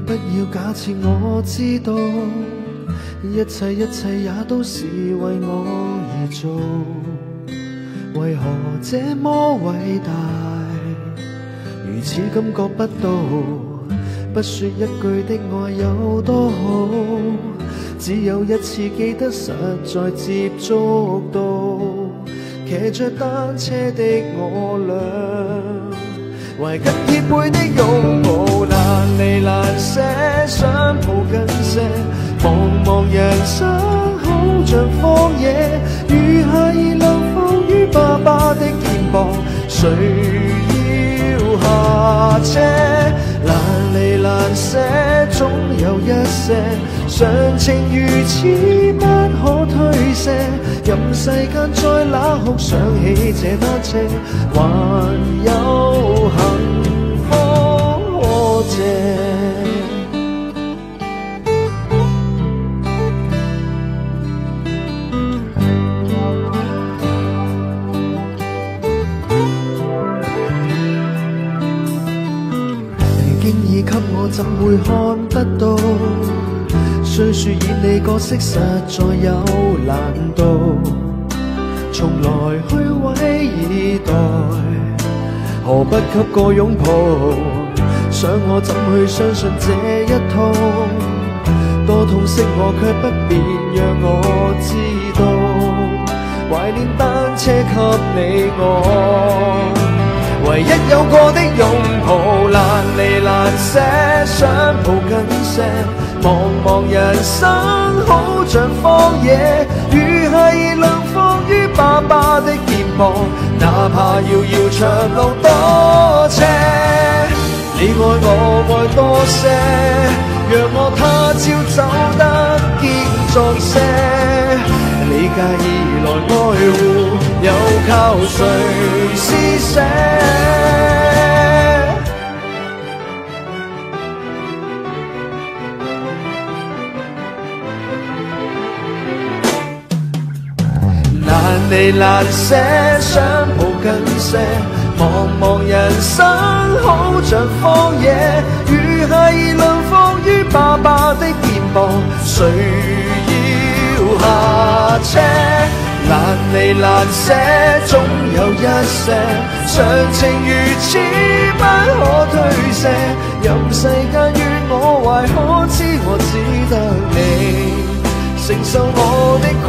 不要假設我知道，一切也都是為我而做，為何這麼偉大，如此感覺不到，不說一句的愛有多好，只有一次記得實在接觸到，騎着單車的我倆，懷緊貼背的擁抱，難離難捨，想抱緊些，茫茫人生好像荒野，如孩兒流放於爸爸的肩膀，誰要下車？難離難捨，總有一些常情如此不可推卸，任世間再冷酷，想起這單車，還有幸福可借。經已給我怎會看不到，雖說演你角色實在有難度，從來虛偽以待，何不給個擁抱，想我怎去相信這一套，多痛惜我卻不便讓我知道，懷念單車給你我唯一有過的擁抱，難離難捨，想抱緊些，茫茫人生好像荒野，如孩兒流放於爸爸的肩膀，哪怕遙遙長路多斜，你愛我愛多些，讓我他朝走得堅壯些，你介意來愛護，又靠誰施捨？難離難捨，想抱緊些，茫茫人生好像荒野，如孩兒流放於爸爸的肩膀，誰要下車？難離難捨，總有一些常情如此不可推卸，任世間怨我壞可知，我只得你承受我的狂